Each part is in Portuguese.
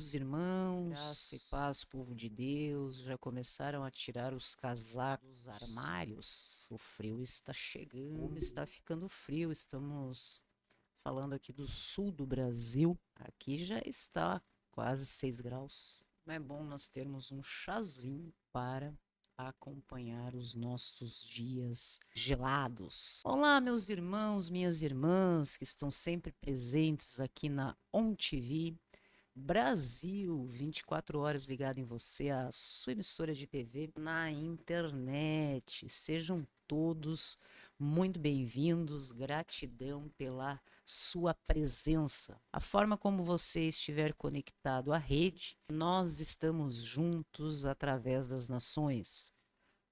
Queridos irmãos, graça e paz, povo de Deus, já começaram a tirar os casacos dos armários? O frio está chegando, como está ficando frio, estamos falando aqui do sul do Brasil, aqui já está quase 6 graus. É bom nós termos um chazinho para acompanhar os nossos dias gelados. Olá, meus irmãos, minhas irmãs, que estão sempre presentes aqui na ON TV Brasil, 24 horas ligado em você, a sua emissora de TV na internet. Sejam todos muito bem-vindos, gratidão pela sua presença. A forma como você estiver conectado à rede, nós estamos juntos através das nações.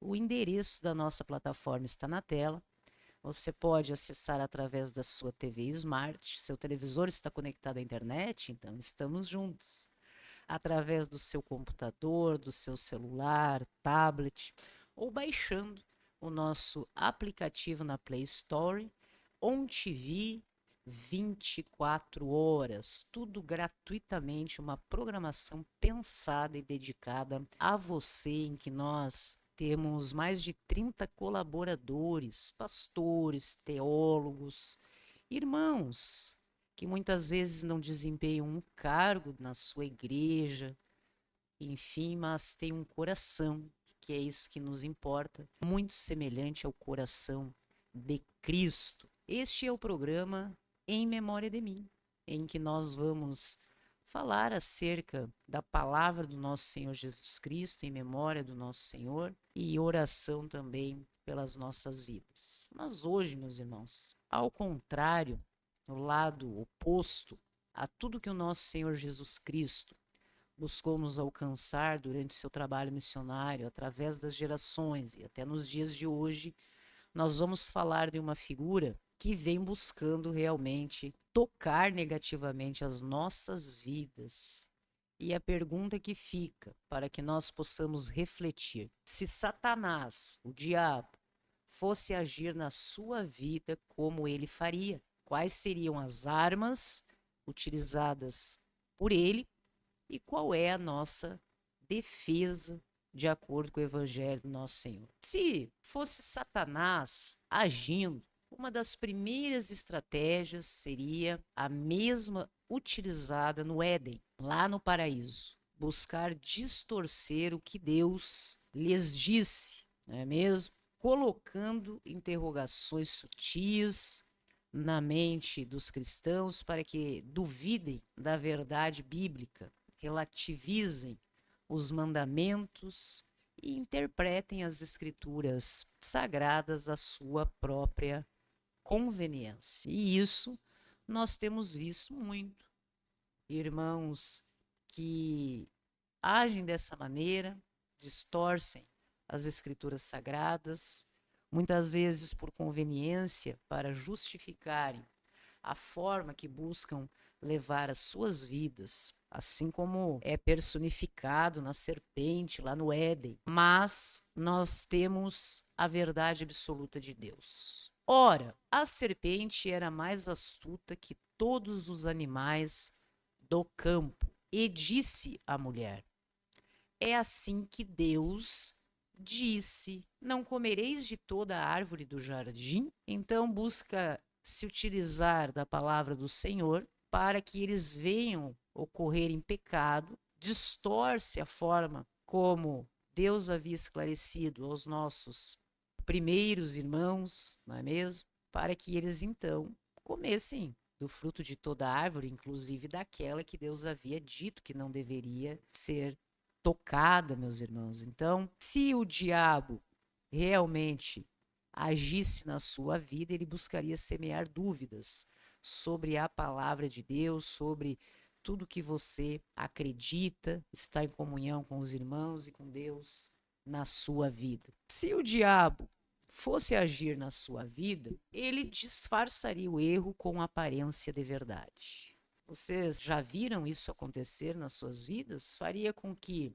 O endereço da nossa plataforma está na tela. Você pode acessar através da sua TV Smart. Seu televisor está conectado à internet, então estamos juntos. Através do seu computador, do seu celular, tablet, ou baixando o nosso aplicativo na Play Store, ON TV 24 horas, tudo gratuitamente, uma programação pensada e dedicada a você, em que nós temos mais de 30 colaboradores, pastores, teólogos, irmãos, que muitas vezes não desempenham um cargo na sua igreja, enfim, mas têm um coração, que é isso que nos importa, muito semelhante ao coração de Cristo. Este é o programa Em Memória de Mim, em que nós vamos falar acerca da palavra do nosso Senhor Jesus Cristo, em memória do nosso Senhor, e oração também pelas nossas vidas. Mas hoje, meus irmãos, ao contrário, no lado oposto a tudo que o nosso Senhor Jesus Cristo buscou nos alcançar durante seu trabalho missionário, através das gerações e até nos dias de hoje, nós vamos falar de uma figura que vem buscando realmente tocar negativamente as nossas vidas. E a pergunta que fica, para que nós possamos refletir: se Satanás, o diabo, fosse agir na sua vida, como ele faria? Quais seriam as armas utilizadas por ele e qual é a nossa defesa de acordo com o evangelho do nosso Senhor? Se fosse Satanás agindo, uma das primeiras estratégias seria a mesma utilizada no Éden, lá no paraíso: buscar distorcer o que Deus lhes disse, não é mesmo? Colocando interrogações sutis na mente dos cristãos para que duvidem da verdade bíblica, relativizem os mandamentos e interpretem as escrituras sagradas à sua própria conveniência. E isso nós temos visto muito. Irmãos que agem dessa maneira, distorcem as escrituras sagradas, muitas vezes por conveniência, para justificarem a forma que buscam levar as suas vidas, assim como é personificado na serpente lá no Éden. Mas nós temos a verdade absoluta de Deus. Ora, a serpente era mais astuta que todos os animais do campo e disse à mulher: é assim que Deus disse: não comereis de toda a árvore do jardim? Então busca se utilizar da palavra do Senhor para que eles venham ocorrer em pecado, distorce a forma como Deus havia esclarecido aos nossos primeiros irmãos, não é mesmo? Para que eles então comessem do fruto de toda a árvore, inclusive daquela que Deus havia dito que não deveria ser tocada, meus irmãos. Então, se o diabo realmente agisse na sua vida, ele buscaria semear dúvidas sobre a palavra de Deus, sobre tudo que você acredita, está em comunhão com os irmãos e com Deus na sua vida. Se o diabo fosse agir na sua vida, ele disfarçaria o erro com aparência de verdade. Vocês já viram isso acontecer nas suas vidas? Faria com que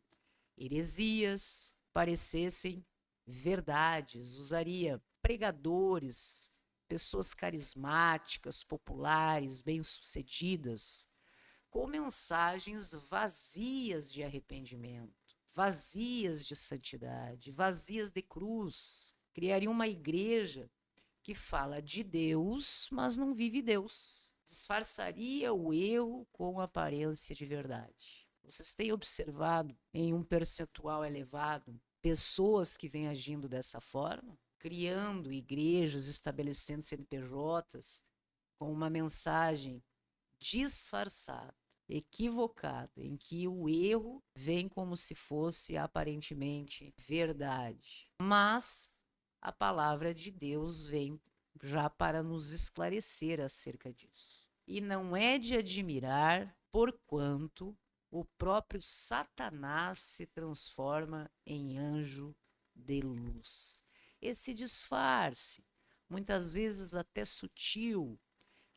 heresias parecessem verdades, usaria pregadores, pessoas carismáticas, populares, bem-sucedidas, com mensagens vazias de arrependimento, vazias de santidade, vazias de cruz. Criaria uma igreja que fala de Deus, mas não vive Deus. Disfarçaria o erro com aparência de verdade. Vocês têm observado em um percentual elevado pessoas que vêm agindo dessa forma, criando igrejas, estabelecendo CNPJs com uma mensagem disfarçada, equivocada, em que o erro vem como se fosse aparentemente verdade. Mas a palavra de Deus vem já para nos esclarecer acerca disso. E não é de admirar, porquanto o próprio Satanás se transforma em anjo de luz. Esse disfarce, muitas vezes até sutil,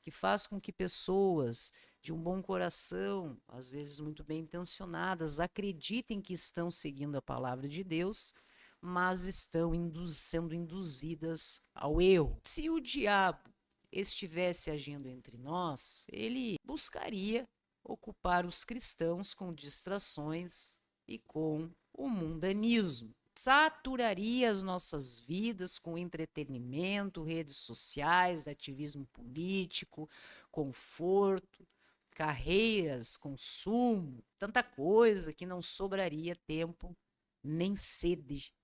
que faz com que pessoas de um bom coração, às vezes muito bem intencionadas, acreditem que estão seguindo a palavra de Deus, mas estão sendo induzidas ao erro. Se o diabo estivesse agindo entre nós, ele buscaria ocupar os cristãos com distrações e com o mundanismo. Saturaria as nossas vidas com entretenimento, redes sociais, ativismo político, conforto, carreiras, consumo, tanta coisa que não sobraria tempo nem sede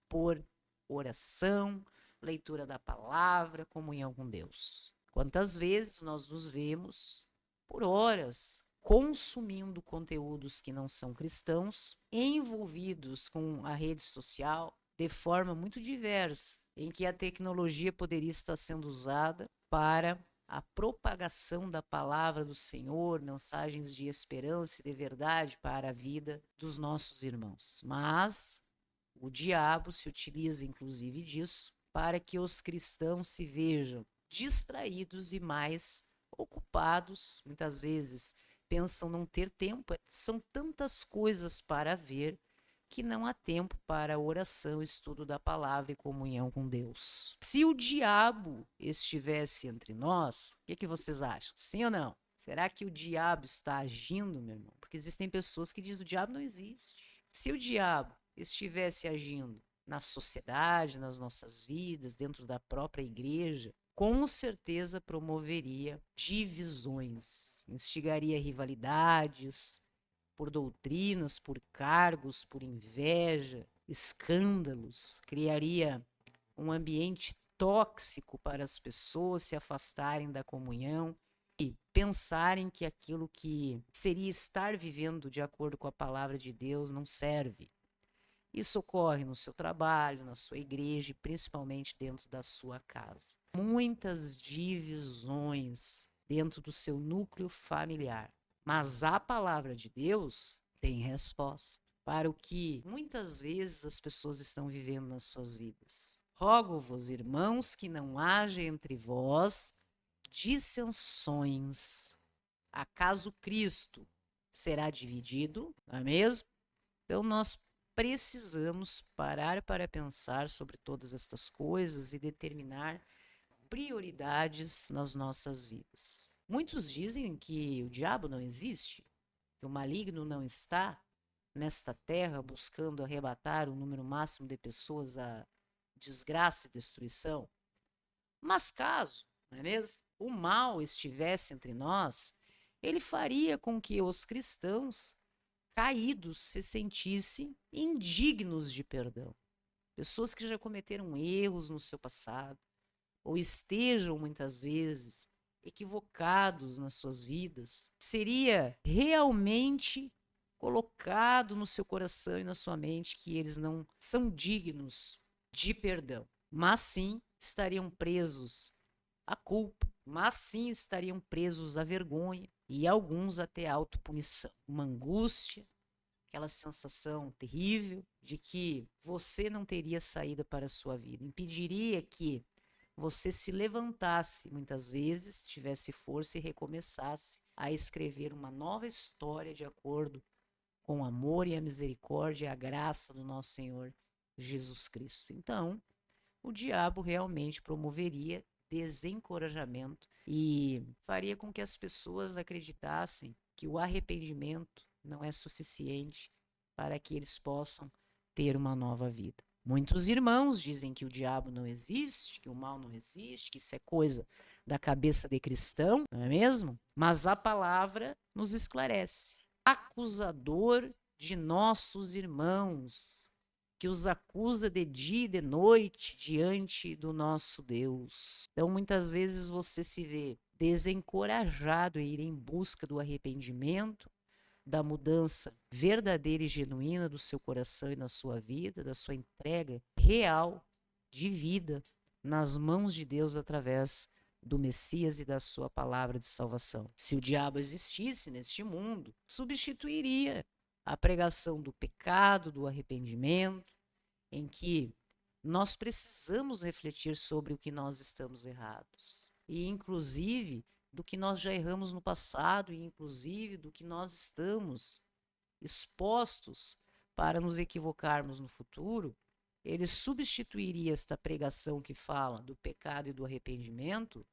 por oração, leitura da palavra, comunhão com Deus. Quantas vezes nós nos vemos por horas consumindo conteúdos que não são cristãos, envolvidos com a rede social de forma muito diversa, em que a tecnologia poderia estar sendo usada para a propagação da palavra do Senhor, mensagens de esperança e de verdade para a vida dos nossos irmãos. Mas o diabo se utiliza inclusive disso para que os cristãos se vejam distraídos e mais ocupados, muitas vezes pensam não ter tempo, são tantas coisas para ver que não há tempo para oração, estudo da palavra e comunhão com Deus. Se o diabo estivesse entre nós, o que vocês acham? Sim ou não? Será que o diabo está agindo, meu irmão? Porque existem pessoas que dizem que o diabo não existe. Se o diabo estivesse agindo na sociedade, nas nossas vidas, dentro da própria igreja, com certeza promoveria divisões, instigaria rivalidades por doutrinas, por cargos, por inveja, escândalos, criaria um ambiente tóxico para as pessoas se afastarem da comunhão e pensarem que aquilo que seria estar vivendo de acordo com a palavra de Deus não serve. Isso ocorre no seu trabalho, na sua igreja e principalmente dentro da sua casa. Muitas divisões dentro do seu núcleo familiar. Mas a palavra de Deus tem resposta para o que muitas vezes as pessoas estão vivendo nas suas vidas. Rogo-vos, irmãos, que não haja entre vós dissensões. Acaso Cristo será dividido? Não é mesmo? Então nós precisamos parar para pensar sobre todas estas coisas e determinar prioridades nas nossas vidas. Muitos dizem que o diabo não existe, que o maligno não está nesta terra buscando arrebatar o número máximo de pessoas à desgraça e destruição. Mas caso, não é mesmo, o mal estivesse entre nós, ele faria com que os cristãos caídos se sentissem indignos de perdão. Pessoas que já cometeram erros no seu passado, ou estejam muitas vezes equivocados nas suas vidas, seria realmente colocado no seu coração e na sua mente que eles não são dignos de perdão, mas sim estariam presos à culpa, mas sim estariam presos à vergonha e alguns até à autopunição. Uma angústia, aquela sensação terrível de que você não teria saída para a sua vida, impediria que você se levantasse muitas vezes, tivesse força e recomeçasse a escrever uma nova história de acordo com o amor e a misericórdia e a graça do nosso Senhor Jesus Cristo. Então, o diabo realmente promoveria desencorajamento e faria com que as pessoas acreditassem que o arrependimento não é suficiente para que eles possam ter uma nova vida. Muitos irmãos dizem que o diabo não existe, que o mal não existe, que isso é coisa da cabeça de cristão, não é mesmo? Mas a palavra nos esclarece. Acusador de nossos irmãos, que os acusa de dia e de noite diante do nosso Deus. Então, muitas vezes você se vê desencorajado em ir em busca do arrependimento, da mudança verdadeira e genuína do seu coração e na sua vida, da sua entrega real de vida nas mãos de Deus através do Messias e da sua palavra de salvação. Se o diabo existisse neste mundo, substituiria a pregação do pecado, do arrependimento, em que nós precisamos refletir sobre o que nós estamos errados. E, inclusive, do que nós já erramos no passado e, inclusive, do que nós estamos expostos para nos equivocarmos no futuro, ele substituiria esta pregação que fala do pecado e do arrependimento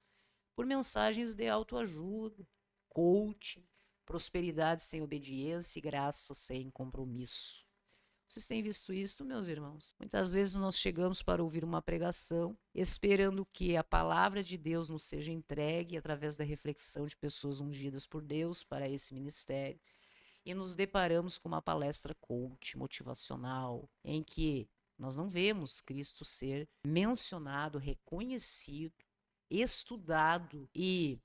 por mensagens de autoajuda, coaching, prosperidade sem obediência e graça sem compromisso. Vocês têm visto isso, meus irmãos? Muitas vezes nós chegamos para ouvir uma pregação esperando que a palavra de Deus nos seja entregue através da reflexão de pessoas ungidas por Deus para esse ministério e nos deparamos com uma palestra coach, motivacional, em que nós não vemos Cristo ser mencionado, reconhecido, estudado e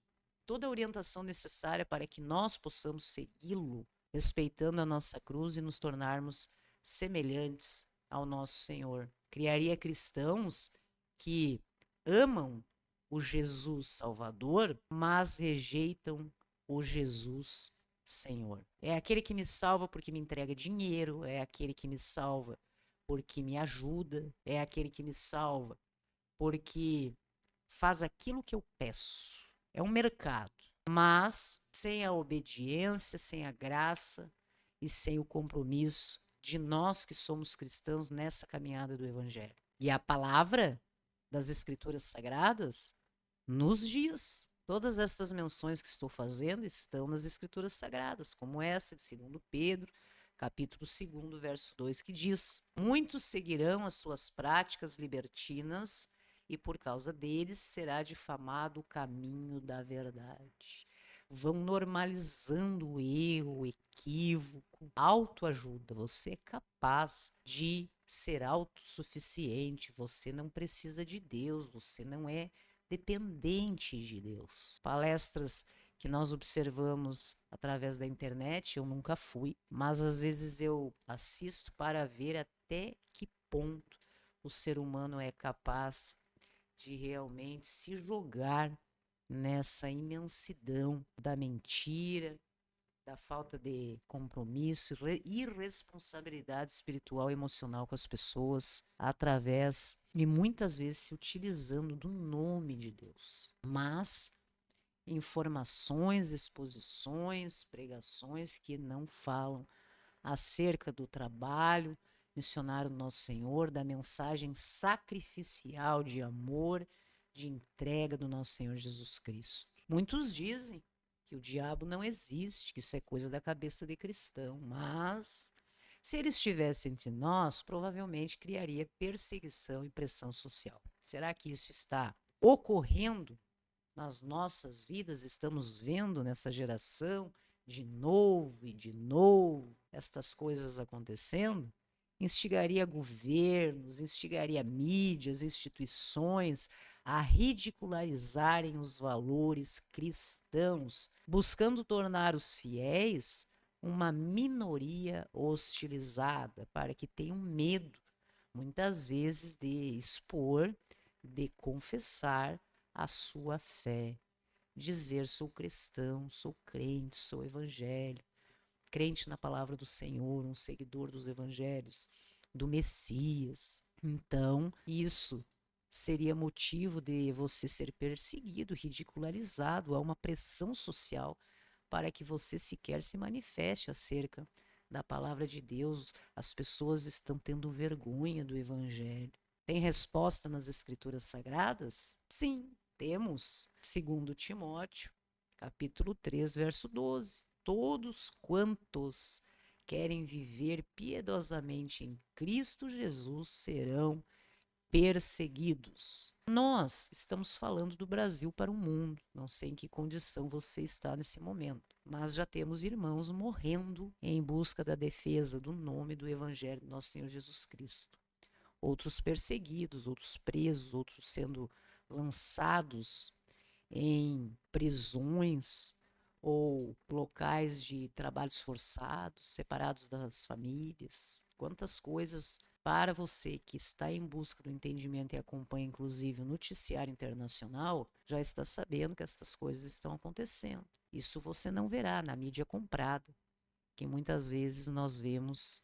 toda a orientação necessária para que nós possamos segui-lo, respeitando a nossa cruz e nos tornarmos semelhantes ao nosso Senhor. Criaria cristãos que amam o Jesus Salvador, mas rejeitam o Jesus Senhor. É aquele que me salva porque me entrega dinheiro, é aquele que me salva porque me ajuda, é aquele que me salva porque faz aquilo que eu peço. É um mercado, mas sem a obediência, sem a graça e sem o compromisso de nós que somos cristãos nessa caminhada do Evangelho. E a palavra das Escrituras Sagradas nos diz. Todas estas menções que estou fazendo estão nas Escrituras Sagradas, como essa de 2 Pedro, capítulo 2, verso 2, que diz: muitos seguirão as suas práticas libertinas e por causa deles será difamado o caminho da verdade. Vão normalizando o erro, o equívoco, autoajuda. Você é capaz de ser autossuficiente, você não precisa de Deus, você não é dependente de Deus. Palestras que nós observamos através da internet, eu nunca fui, mas às vezes eu assisto para ver até que ponto o ser humano é capaz de realmente se jogar nessa imensidão da mentira, da falta de compromisso, irresponsabilidade espiritual e emocional com as pessoas, através e muitas vezes se utilizando do nome de Deus. Mas informações, exposições, pregações que não falam acerca do trabalho missionário do nosso Senhor, da mensagem sacrificial de amor, de entrega do nosso Senhor Jesus Cristo. Muitos dizem que o diabo não existe, que isso é coisa da cabeça de cristão, mas se ele estivesse entre nós, provavelmente criaria perseguição e pressão social. Será que isso está ocorrendo nas nossas vidas? Estamos vendo nessa geração de novo e de novo estas coisas acontecendo? Instigaria governos, instigaria mídias, instituições a ridicularizarem os valores cristãos, buscando tornar os fiéis uma minoria hostilizada, para que tenham medo, muitas vezes, de expor, de confessar a sua fé, dizer: sou cristão, sou crente, sou evangélico, crente na palavra do Senhor, um seguidor dos evangelhos, do Messias. Então, isso seria motivo de você ser perseguido, ridicularizado. Há uma pressão social para que você sequer se manifeste acerca da palavra de Deus. As pessoas estão tendo vergonha do evangelho. Tem resposta nas Escrituras Sagradas? Sim, temos. 2 Timóteo, capítulo 3, verso 12. todos quantos querem viver piedosamente em Cristo Jesus serão perseguidos. Nós estamos falando do Brasil para o mundo. Não sei em que condição você está nesse momento, mas já temos irmãos morrendo em busca da defesa do nome do Evangelho do nosso Senhor Jesus Cristo. Outros perseguidos, outros presos, outros sendo lançados em prisões ou locais de trabalhos forçados, separados das famílias. Quantas coisas para você que está em busca do entendimento e acompanha inclusive o noticiário internacional, já está sabendo que estas coisas estão acontecendo. Isso você não verá na mídia comprada, que muitas vezes nós vemos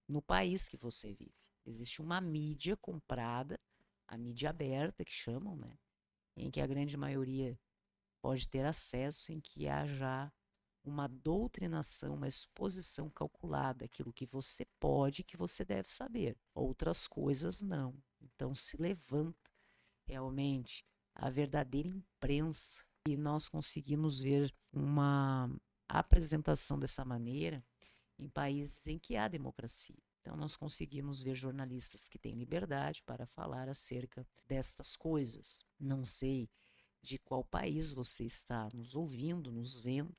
no país que você vive. Existe uma mídia comprada, a mídia aberta que chamam, né? Em que a grande maioria pode ter acesso, em que há já uma doutrinação, uma exposição calculada, aquilo que você pode, que você deve saber. Outras coisas não. Então se levanta realmente a verdadeira imprensa e nós conseguimos ver uma apresentação dessa maneira em países em que há democracia. Então nós conseguimos ver jornalistas que têm liberdade para falar acerca destas coisas. Não sei de qual país você está nos ouvindo, nos vendo,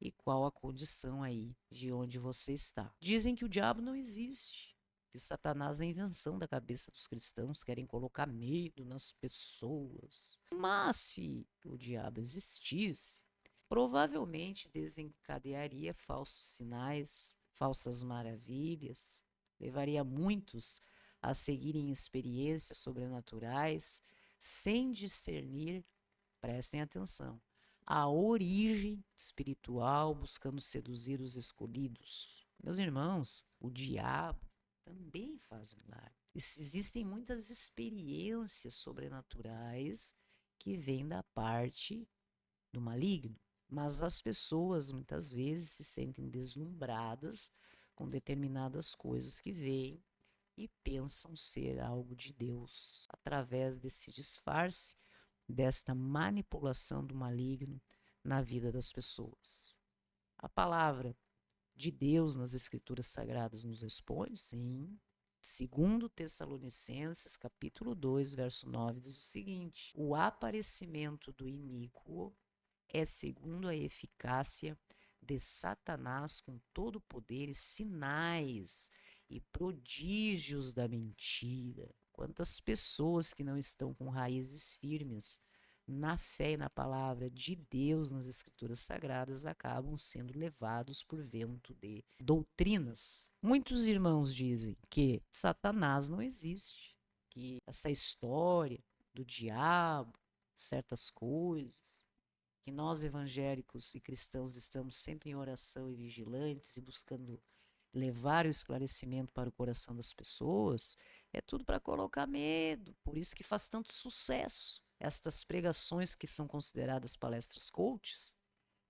e qual a condição aí de onde você está. Dizem que o diabo não existe, que Satanás é a invenção da cabeça dos cristãos, querem colocar medo nas pessoas. Mas se o diabo existisse, provavelmente desencadearia falsos sinais, falsas maravilhas, levaria muitos a seguirem experiências sobrenaturais sem discernir, prestem atenção, a origem espiritual, buscando seduzir os escolhidos. Meus irmãos, o diabo também faz milagres. Existem muitas experiências sobrenaturais que vêm da parte do maligno, mas as pessoas muitas vezes se sentem deslumbradas com determinadas coisas que veem e pensam ser algo de Deus através desse disfarce, desta manipulação do maligno na vida das pessoas. A palavra de Deus nas Escrituras Sagradas nos responde, sim. Segundo Tessalonicenses, capítulo 2, verso 9, diz o seguinte: o aparecimento do iníquo é segundo a eficácia de Satanás com todo o poder e sinais e prodígios da mentira. Quantas pessoas que não estão com raízes firmes na fé e na palavra de Deus nas Escrituras Sagradas acabam sendo levados por vento de doutrinas. Muitos irmãos dizem que Satanás não existe, que essa história do diabo, certas coisas, que nós evangélicos e cristãos estamos sempre em oração e vigilantes e buscando levar o esclarecimento para o coração das pessoas, é tudo para colocar medo. Por isso que faz tanto sucesso estas pregações que são consideradas palestras coaches,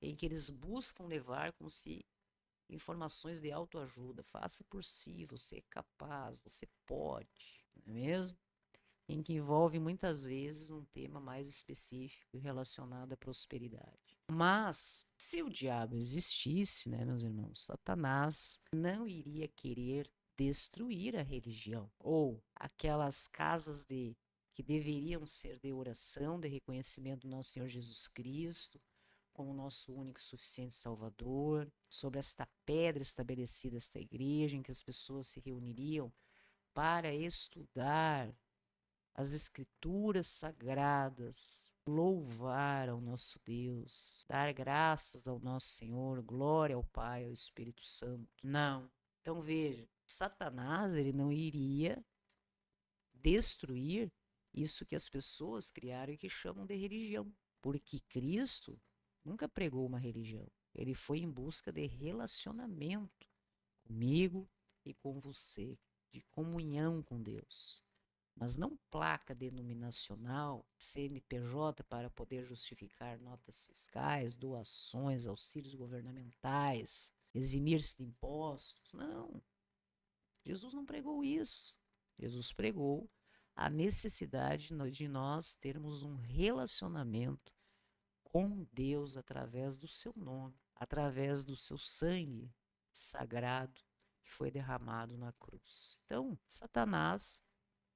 em que eles buscam levar como se informações de autoajuda. Faça por si, você é capaz, você pode, não é mesmo? Em que envolve muitas vezes um tema mais específico relacionado à prosperidade. Mas, se o diabo existisse, né, meus irmãos, Satanás não iria querer destruir a religião ou aquelas casas que deveriam ser de oração, de reconhecimento do nosso Senhor Jesus Cristo como nosso único e suficiente Salvador, sobre esta pedra estabelecida, esta igreja em que as pessoas se reuniriam para estudar as escrituras sagradas, louvar ao nosso Deus, dar graças ao nosso Senhor, glória ao Pai, ao Espírito Santo. Não. Então veja, Satanás ele não iria destruir isso que as pessoas criaram e que chamam de religião, porque Cristo nunca pregou uma religião. Ele foi em busca de relacionamento comigo e com você, de comunhão com Deus. Mas não placa denominacional, CNPJ para poder justificar notas fiscais, doações, auxílios governamentais, eximir-se de impostos. Não. Jesus não pregou isso. Jesus pregou a necessidade de nós termos um relacionamento com Deus através do seu nome. através do seu sangue sagrado que foi derramado na cruz. Então, Satanás,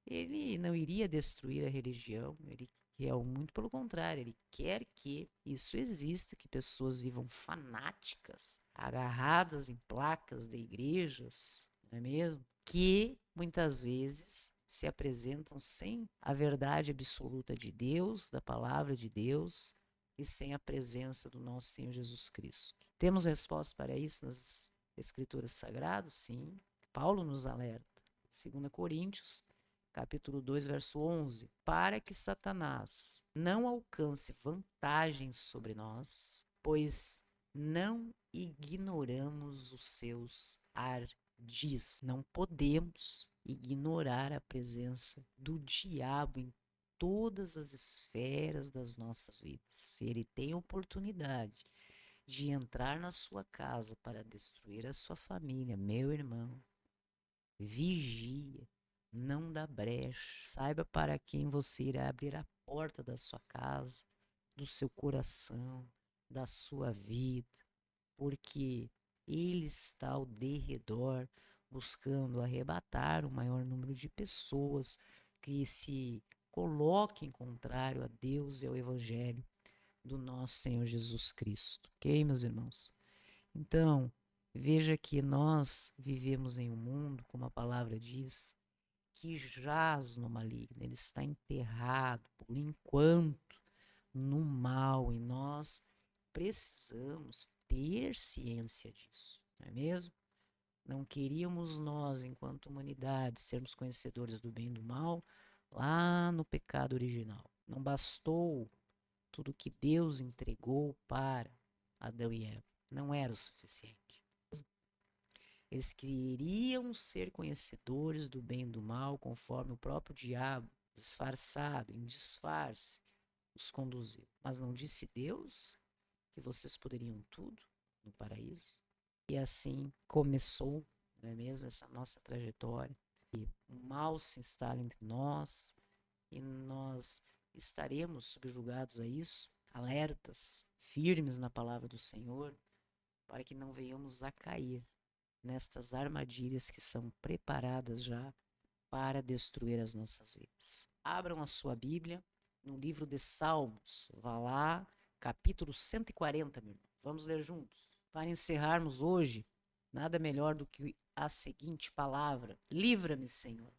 ele não iria destruir a religião, ele quer muito pelo contrário, ele quer que isso exista, que pessoas vivam fanáticas, agarradas em placas de igrejas, não é mesmo? Que muitas vezes se apresentam sem a verdade absoluta de Deus, da palavra de Deus, e sem a presença do nosso Senhor Jesus Cristo. Temos resposta para isso nas Escrituras Sagradas? Sim. Paulo nos alerta. 2 Coríntios, capítulo 2, verso 11. Para que Satanás não alcance vantagem sobre nós, pois não ignoramos os seus ardis. Não podemos ignorar a presença do diabo em todas as esferas das nossas vidas. Se ele tem oportunidade de entrar na sua casa para destruir a sua família, meu irmão, vigia, não dá brecha. Saiba para quem você irá abrir a porta da sua casa, do seu coração, da sua vida, porque ele está ao derredor buscando arrebatar o maior número de pessoas que se coloquem contrário a Deus e ao Evangelho do nosso Senhor Jesus Cristo. Ok, meus irmãos? Então, veja que nós vivemos em um mundo, como a palavra diz, que jaz no maligno, ele está enterrado por enquanto no mal e nós precisamos ter ciência disso, não é mesmo? Não queríamos nós, enquanto humanidade, sermos conhecedores do bem e do mal lá no pecado original. Não bastou tudo que Deus entregou para Adão e Eva. Não era o suficiente. Eles queriam ser conhecedores do bem e do mal, conforme o próprio diabo, disfarçado, em disfarce, os conduziu. Mas não disse Deus que vocês poderiam tudo no paraíso? E assim começou, não é mesmo, essa nossa trajetória. E o mal se instala entre nós e nós estaremos subjugados a isso, alertas, firmes na palavra do Senhor, para que não venhamos a cair nestas armadilhas que são preparadas já para destruir as nossas vidas. Abram a sua Bíblia no livro de Salmos, vá lá, capítulo 140, meu irmão. Vamos ler juntos. Para encerrarmos hoje, nada melhor do que a seguinte palavra: livra-me, Senhor,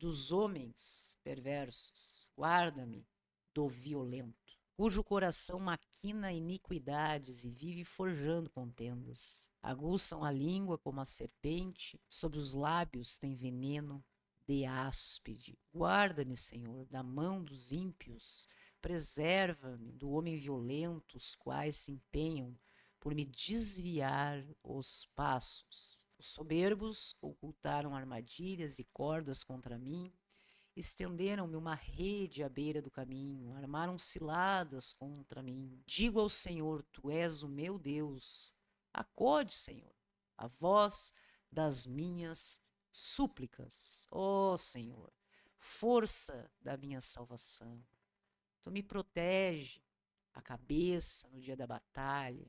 dos homens perversos, guarda-me do violento, cujo coração maquina iniquidades e vive forjando contendas. Aguçam a língua como a serpente, sob os lábios tem veneno de áspide. Guarda-me, Senhor, da mão dos ímpios, preserva-me do homem violento, os quais se empenham por me desviar os passos. Os soberbos ocultaram armadilhas e cordas contra mim, estenderam-me uma rede à beira do caminho, armaram ciladas contra mim. Digo ao Senhor, tu és o meu Deus. Acode, Senhor, a voz das minhas súplicas. Ó Senhor, força da minha salvação. Tu me protege a cabeça no dia da batalha.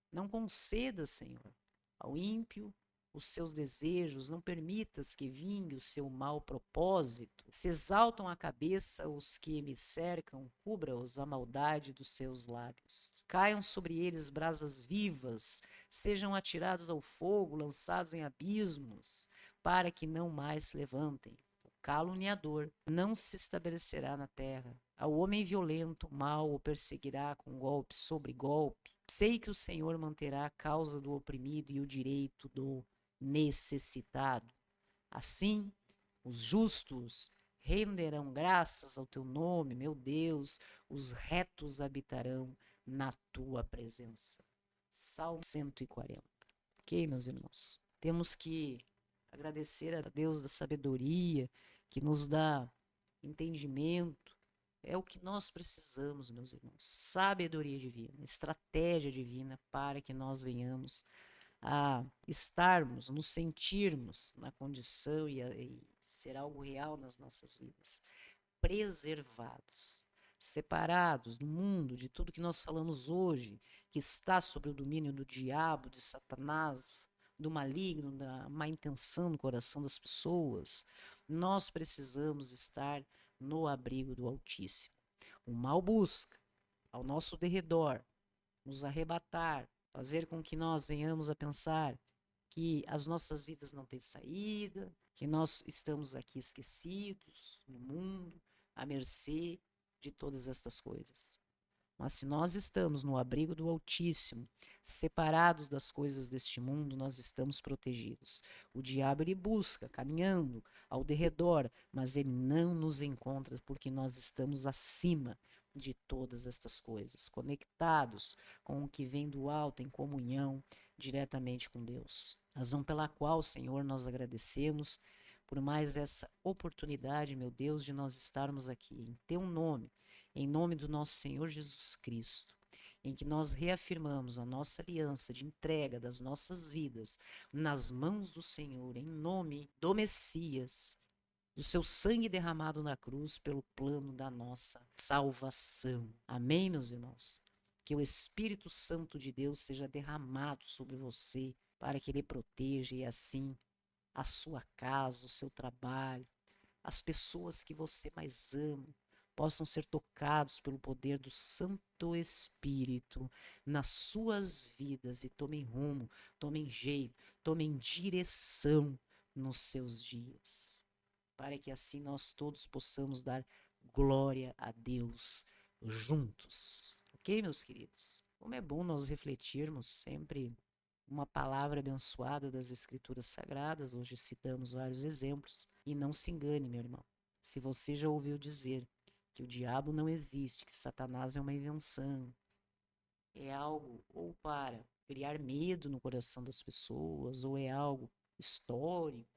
Não concedas, Senhor, ao ímpio os seus desejos, não permitas que vingue o seu mau propósito. Se exaltam a cabeça os que me cercam, cubra-os a maldade dos seus lábios. Caiam sobre eles brasas vivas, sejam atirados ao fogo, lançados em abismos, para que não mais se levantem. O caluniador não se estabelecerá na terra. Ao homem violento, mal o perseguirá com golpe sobre golpe. Sei que o Senhor manterá a causa do oprimido e o direito do necessitado. Assim, os justos renderão graças ao teu nome, meu Deus, os retos habitarão na tua presença. Salmo 140. Ok, meus irmãos? Temos que agradecer a Deus da sabedoria, que nos dá entendimento. É o que nós precisamos, meus irmãos. Sabedoria divina, estratégia divina para que nós venhamos a estarmos, nos sentirmos na condição e ser algo real nas nossas vidas, preservados. separados do mundo, de tudo que nós falamos hoje, que está sob o domínio do diabo, de Satanás, do maligno, da má intenção no coração das pessoas. Nós precisamos estar no abrigo do Altíssimo. O mal busca ao nosso derredor nos arrebatar, fazer com que nós venhamos a pensar que as nossas vidas não têm saída, que nós estamos aqui esquecidos no mundo, à mercê de todas estas coisas. Mas se nós estamos no abrigo do Altíssimo, separados das coisas deste mundo, nós estamos protegidos. O diabo ele busca, caminhando ao derredor, mas ele não nos encontra porque nós estamos acima de todas estas coisas, conectados com o que vem do alto, em comunhão diretamente com Deus. Razão pela qual, Senhor, nós agradecemos por mais essa oportunidade, meu Deus, de nós estarmos aqui em Teu nome, em nome do nosso Senhor Jesus Cristo, em que nós reafirmamos a nossa aliança de entrega das nossas vidas nas mãos do Senhor, em nome do Messias, do seu sangue derramado na cruz pelo plano da nossa salvação. Amém, meus irmãos? Que o Espírito Santo de Deus seja derramado sobre você para que ele proteja e assim a sua casa, o seu trabalho, as pessoas que você mais ama, possam ser tocados pelo poder do Santo Espírito nas suas vidas e tomem rumo, tomem jeito, tomem direção nos seus dias, para que assim nós todos possamos dar glória a Deus juntos. Ok, meus queridos? Como é bom nós refletirmos sempre uma palavra abençoada das Escrituras Sagradas. Hoje citamos vários exemplos. E não se engane, meu irmão. Se você já ouviu dizer que o diabo não existe, que Satanás é uma invenção, é algo ou para criar medo no coração das pessoas, ou é algo histórico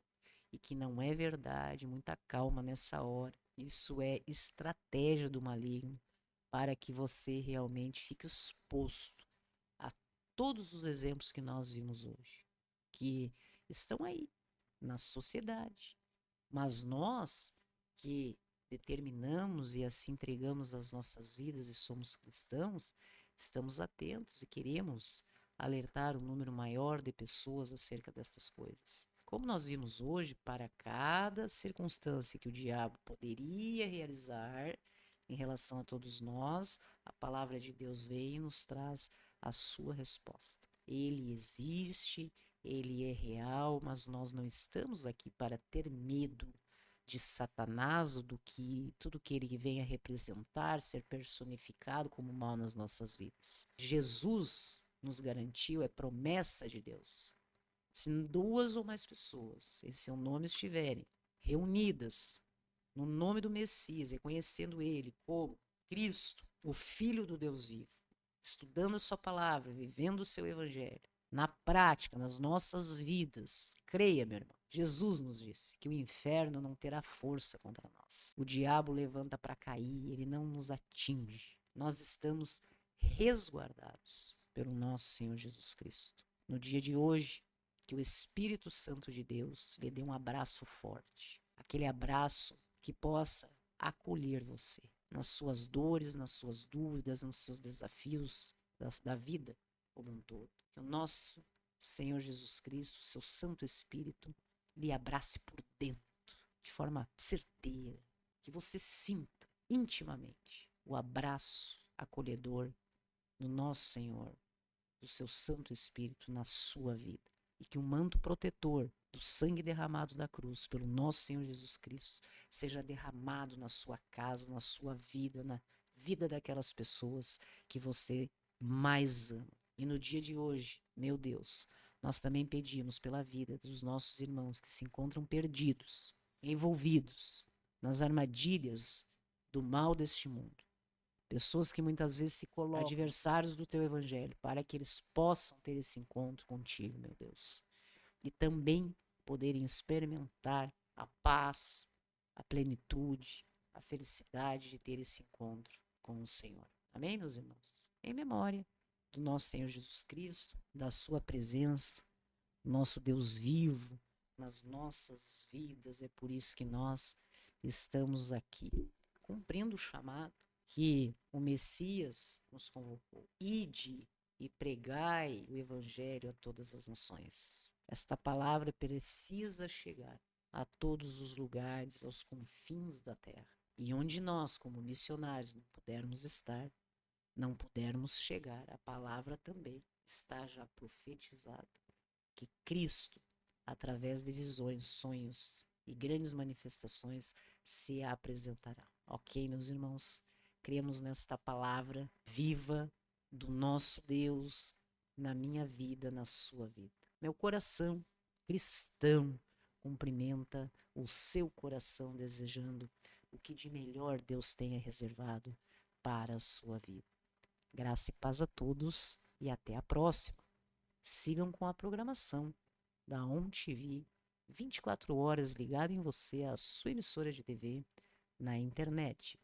e que não é verdade, muita calma nessa hora. Isso é estratégia do maligno para que você realmente fique exposto a todos os exemplos que nós vimos hoje, que estão aí na sociedade. Mas nós que determinamos e assim entregamos as nossas vidas e somos cristãos, estamos atentos e queremos alertar um número maior de pessoas acerca destas coisas. Como nós vimos hoje, para cada circunstância que o diabo poderia realizar em relação a todos nós, a palavra de Deus vem e nos traz a sua resposta. Ele existe, ele é real, mas nós não estamos aqui para ter medo de Satanás ou do que tudo que ele venha representar, ser personificado como mal nas nossas vidas. Jesus nos garantiu, é promessa de Deus. Se duas ou mais pessoas em seu nome estiverem reunidas no nome do Messias, reconhecendo ele como Cristo, o Filho do Deus vivo, estudando a sua palavra, vivendo o seu evangelho, na prática, nas nossas vidas, creia, meu irmão, Jesus nos disse que o inferno não terá força contra nós. O diabo levanta para cair, ele não nos atinge. Nós estamos resguardados pelo nosso Senhor Jesus Cristo. No dia de hoje, que o Espírito Santo de Deus lhe dê um abraço forte, aquele abraço que possa acolher você nas suas dores, nas suas dúvidas, nos seus desafios da vida como um todo. Que o nosso Senhor Jesus Cristo, seu Santo Espírito, lhe abrace por dentro, de forma certeira, que você sinta intimamente o abraço acolhedor do nosso Senhor, do seu Santo Espírito na sua vida. E que o manto protetor do sangue derramado da cruz pelo nosso Senhor Jesus Cristo seja derramado na sua casa, na sua vida, na vida daquelas pessoas que você mais ama. E no dia de hoje, meu Deus, nós também pedimos pela vida dos nossos irmãos que se encontram perdidos, envolvidos nas armadilhas do mal deste mundo. Pessoas que muitas vezes se colocam adversários do teu evangelho para que eles possam ter esse encontro contigo, meu Deus. E também poderem experimentar a paz, a plenitude, a felicidade de ter esse encontro com o Senhor. Amém, meus irmãos? Em memória do nosso Senhor Jesus Cristo, da sua presença, nosso Deus vivo nas nossas vidas. É por isso que nós estamos aqui, cumprindo o chamado que o Messias nos convocou. Ide e pregai o evangelho a todas as nações. Esta palavra precisa chegar a todos os lugares, aos confins da terra. E onde nós, como missionários, não pudermos estar, não pudermos chegar, a palavra também está já profetizada, que Cristo, através de visões, sonhos e grandes manifestações, se apresentará. Ok, meus irmãos? Cremos nesta palavra viva do nosso Deus na minha vida, na sua vida. Meu coração cristão cumprimenta o seu coração, desejando o que de melhor Deus tenha reservado para a sua vida. Graça e paz a todos e até a próxima. Sigam com a programação da ON TV, 24 horas ligado em você, a sua emissora de TV na internet.